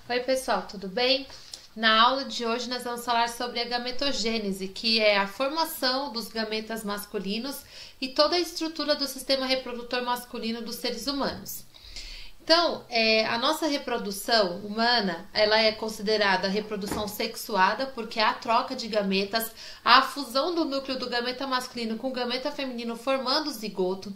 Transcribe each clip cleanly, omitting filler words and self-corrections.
Oi pessoal, tudo bem? Na aula de hoje nós vamos falar sobre a gametogênese, que é a formação dos gametas masculinos e toda a estrutura do sistema reprodutor masculino dos seres humanos. Então, a nossa reprodução humana, ela é considerada reprodução sexuada, porque há a troca de gametas, a fusão do núcleo do gameta masculino com o gameta feminino formando o zigoto.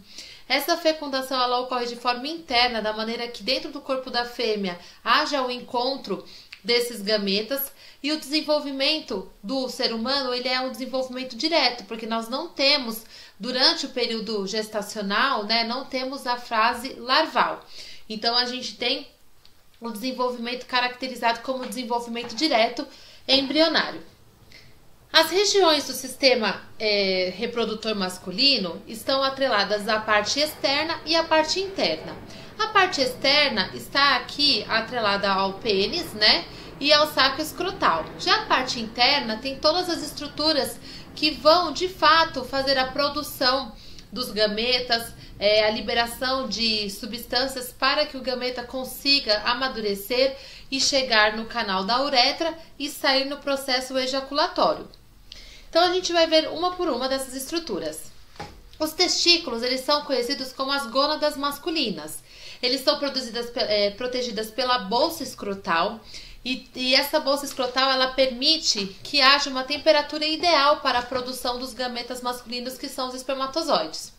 Essa fecundação ela ocorre de forma interna, da maneira que dentro do corpo da fêmea haja o encontro desses gametas, e o desenvolvimento do ser humano ele é um desenvolvimento direto, porque nós não temos, durante o período gestacional, não temos a fase larval. Então, a gente tem o desenvolvimento caracterizado como desenvolvimento direto embrionário. As regiões do sistema reprodutor masculino estão atreladas à parte externa e à parte interna. A parte externa está aqui atrelada ao pênis, e ao saco escrotal. Já a parte interna tem todas as estruturas que vão, de fato, fazer a produção dos gametas, a liberação de substâncias para que o gameta consiga amadurecer e chegar no canal da uretra e sair no processo ejaculatório. Então, a gente vai ver uma por uma dessas estruturas. Os testículos, eles são conhecidos como as gônadas masculinas. Eles são protegidas pela bolsa escrotal e essa bolsa escrotal, ela permite que haja uma temperatura ideal para a produção dos gametas masculinos, que são os espermatozoides.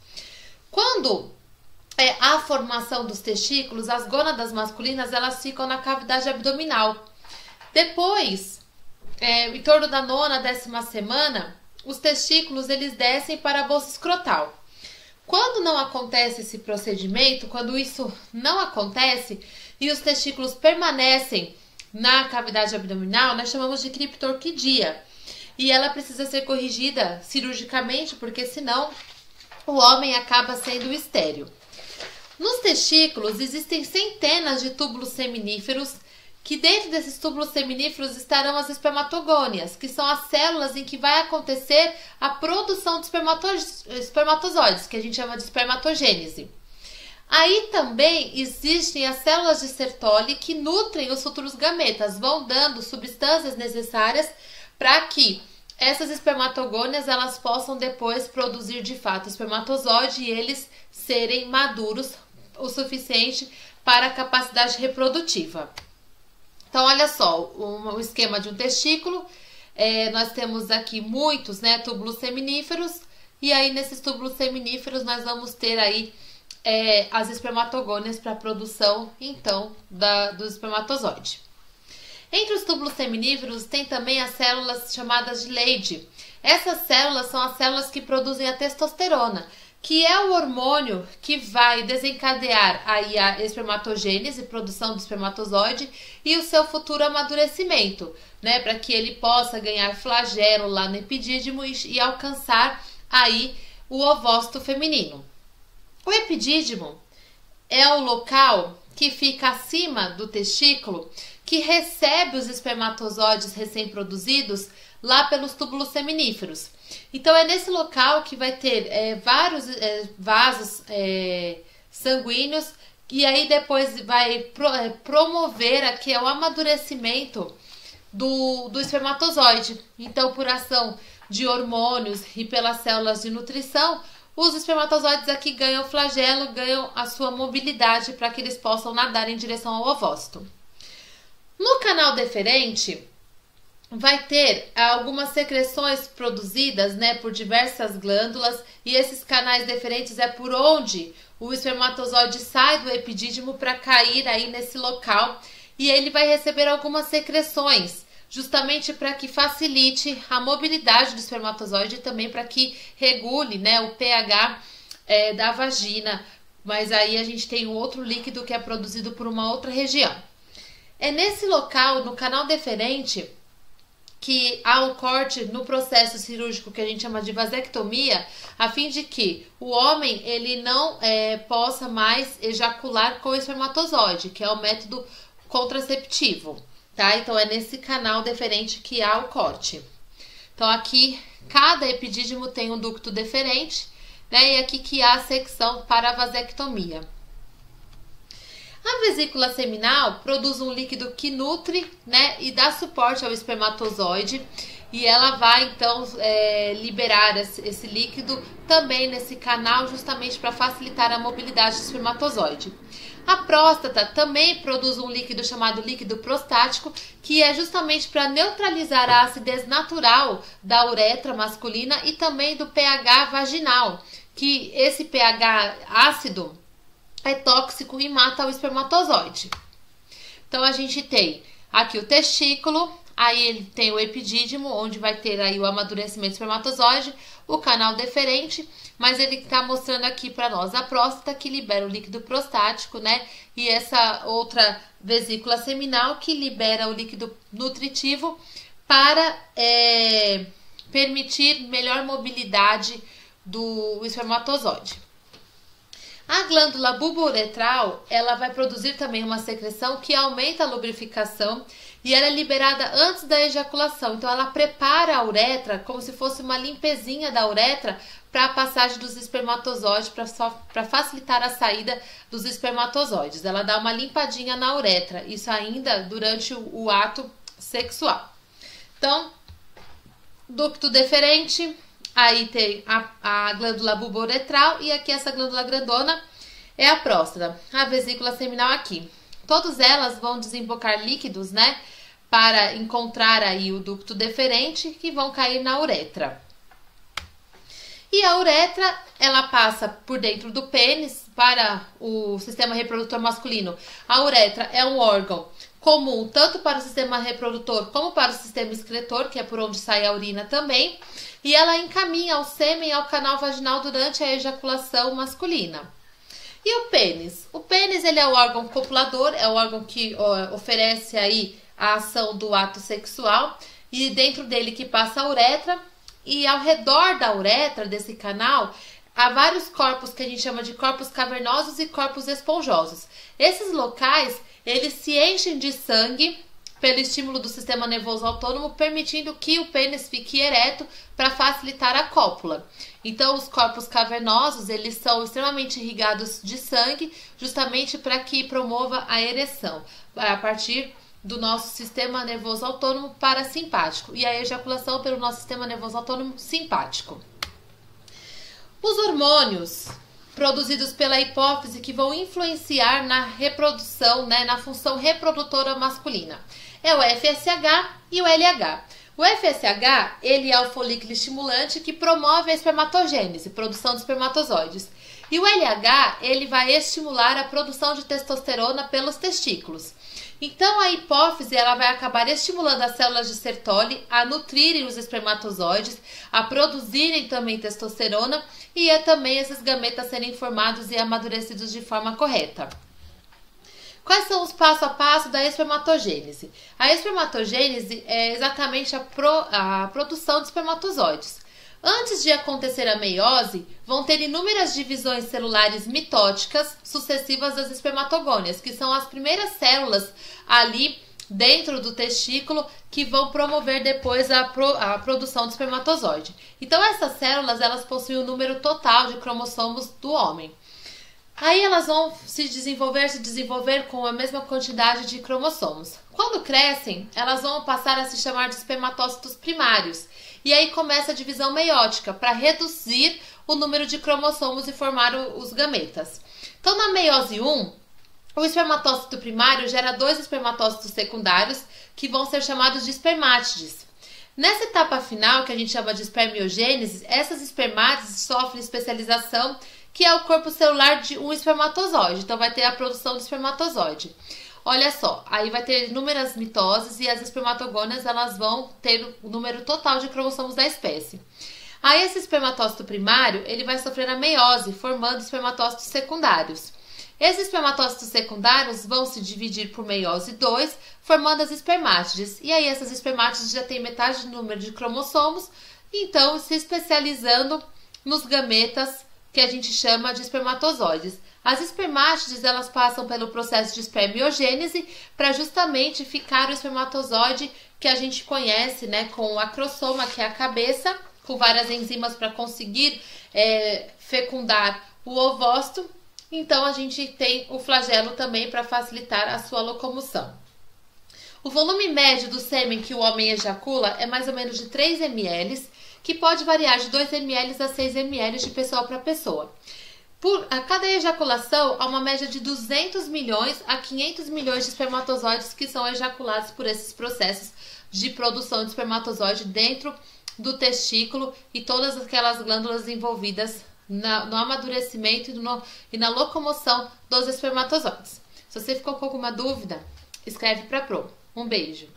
Quando há a formação dos testículos, as gônadas masculinas, elas ficam na cavidade abdominal. Depois, em torno da 9ª, 10ª semana, os testículos eles descem para a bolsa escrotal. Quando não acontece esse procedimento, quando isso não acontece e os testículos permanecem na cavidade abdominal, nós chamamos de criptorquidia. E ela precisa ser corrigida cirurgicamente, porque senão o homem acaba sendo estéril. Nos testículos existem centenas de túbulos seminíferos, que dentro desses túbulos seminíferos estarão as espermatogônias, que são as células em que vai acontecer a produção de espermatozoides, que a gente chama de espermatogênese. Aí também existem as células de Sertoli, que nutrem os futuros gametas, vão dando substâncias necessárias para que essas espermatogônias elas possam depois produzir de fato espermatozoide e eles serem maduros o suficiente para a capacidade reprodutiva. Então, olha só, o esquema de um testículo, nós temos aqui muitos túbulos seminíferos, e aí nesses túbulos seminíferos nós vamos ter aí as espermatogônias para a produção, então, do espermatozoide. Entre os túbulos seminíferos tem também as células chamadas de Leydig. Essas células são as células que produzem a testosterona, que é o hormônio que vai desencadear aí a espermatogênese, produção do espermatozoide e o seu futuro amadurecimento, para que ele possa ganhar flagelo lá no epidídimo e alcançar aí o ovócito feminino. O epidídimo é o local que fica acima do testículo, que recebe os espermatozoides recém-produzidos lá pelos túbulos seminíferos. Então, é nesse local que vai ter vários vasos sanguíneos, e aí depois vai promover aqui o amadurecimento do espermatozoide. Então, por ação de hormônios e pelas células de nutrição, os espermatozoides aqui ganham flagelo, ganham a sua mobilidade para que eles possam nadar em direção ao ovócito. No canal deferente, vai ter algumas secreções produzidas por diversas glândulas, e esses canais deferentes é por onde o espermatozoide sai do epidídimo para cair aí nesse local, e ele vai receber algumas secreções, justamente para que facilite a mobilidade do espermatozoide e também para que regule o pH da vagina, mas aí a gente tem um outro líquido que é produzido por uma outra região. É nesse local, no canal deferente, que há o corte no processo cirúrgico que a gente chama de vasectomia, a fim de que o homem ele não possa mais ejacular com o espermatozoide, que é o método contraceptivo, tá? Então, é nesse canal deferente que há o corte. Então, aqui, cada epidídimo tem um ducto deferente, e aqui que há a secção para a vasectomia. A vesícula seminal produz um líquido que nutre, né, e dá suporte ao espermatozoide. E ela vai, então, liberar esse líquido também nesse canal, justamente para facilitar a mobilidade do espermatozoide. A próstata também produz um líquido chamado líquido prostático, que é justamente para neutralizar a acidez natural da uretra masculina e também do pH vaginal, que esse pH ácido é tóxico e mata o espermatozoide. Então, a gente tem aqui o testículo. Aí ele tem o epidídimo, onde vai ter aí o amadurecimento do espermatozoide, o canal deferente, mas ele está mostrando aqui para nós a próstata, que libera o líquido prostático, né? E essa outra vesícula seminal, que libera o líquido nutritivo para permitir melhor mobilidade do espermatozoide. A glândula bulbouretral, ela vai produzir também uma secreção que aumenta a lubrificação e ela é liberada antes da ejaculação. Então, ela prepara a uretra como se fosse uma limpezinha da uretra para a passagem dos espermatozoides, para facilitar a saída dos espermatozoides. Ela dá uma limpadinha na uretra, isso ainda durante o ato sexual. Então, ducto deferente. Aí tem a glândula bulbouretral e aqui essa glândula grandona é a próstata. A vesícula seminal aqui. Todas elas vão desembocar líquidos, né? Para encontrar aí o ducto deferente que vão cair na uretra. E a uretra, ela passa por dentro do pênis para o sistema reprodutor masculino. A uretra é um órgão comum tanto para o sistema reprodutor como para o sistema excretor, que é por onde sai a urina também. E ela encaminha o sêmen ao canal vaginal durante a ejaculação masculina. E o pênis? O pênis, ele é o órgão copulador, é o órgão que oferece aí a ação do ato sexual. E dentro dele que passa a uretra. E ao redor da uretra, desse canal, há vários corpos que a gente chama de corpos cavernosos e corpos esponjosos. Esses locais, eles se enchem de sangue pelo estímulo do sistema nervoso autônomo, permitindo que o pênis fique ereto para facilitar a cópula. Então, os corpos cavernosos, eles são extremamente irrigados de sangue, justamente para que promova a ereção, a partir do nosso sistema nervoso autônomo parasimpático e a ejaculação pelo nosso sistema nervoso autônomo simpático. Os hormônios produzidos pela hipófise que vão influenciar na reprodução, né, na função reprodutora masculina. É o FSH e o LH. O FSH, ele é o folículo estimulante que promove a espermatogênese, produção de espermatozoides. E o LH, ele vai estimular a produção de testosterona pelos testículos. Então, a hipófise, ela vai acabar estimulando as células de Sertoli a nutrirem os espermatozoides, a produzirem também testosterona e também esses gametas serem formados e amadurecidos de forma correta. Quais são os passo a passo da espermatogênese? A espermatogênese é exatamente a produção de espermatozoides. Antes de acontecer a meiose, vão ter inúmeras divisões celulares mitóticas sucessivas das espermatogônias, que são as primeiras células ali dentro do testículo que vão promover depois a produção de espermatozoide. Então, essas células, elas possuem o número total de cromossomos do homem. Aí elas vão se desenvolver com a mesma quantidade de cromossomos. Quando crescem, elas vão passar a se chamar de espermatócitos primários. E aí começa a divisão meiótica, para reduzir o número de cromossomos e formar os gametas. Então, na meiose 1, o espermatócito primário gera 2 espermatócitos secundários, que vão ser chamados de espermátides. Nessa etapa final, que a gente chama de espermiogênese, essas espermátides sofrem especialização, que é o corpo celular de um espermatozoide. Então, vai ter a produção do espermatozoide. Olha só, aí vai ter inúmeras mitoses e as espermatogônias, elas vão ter o número total de cromossomos da espécie. Aí esse espermatócito primário, ele vai sofrer a meiose, formando espermatócitos secundários. Esses espermatócitos secundários vão se dividir por meiose 2, formando as espermátides. E aí essas espermátides já têm metade do número de cromossomos, então se especializando nos gametas que a gente chama de espermatozoides. As espermátides, elas passam pelo processo de espermiogênese para justamente ficar o espermatozoide que a gente conhece, né, com o acrosoma, que é a cabeça, com várias enzimas para conseguir fecundar o ovócito. Então a gente tem o flagelo também para facilitar a sua locomoção. O volume médio do sêmen que o homem ejacula é mais ou menos de 3 ml, que pode variar de 2 ml a 6 ml de pessoa para pessoa. A cada ejaculação, há uma média de 200 milhões a 500 milhões de espermatozoides que são ejaculados por esses processos de produção de espermatozoide dentro do testículo e todas aquelas glândulas envolvidas no amadurecimento e na locomoção dos espermatozoides. Se você ficou com alguma dúvida, escreve para a Pro. Um beijo!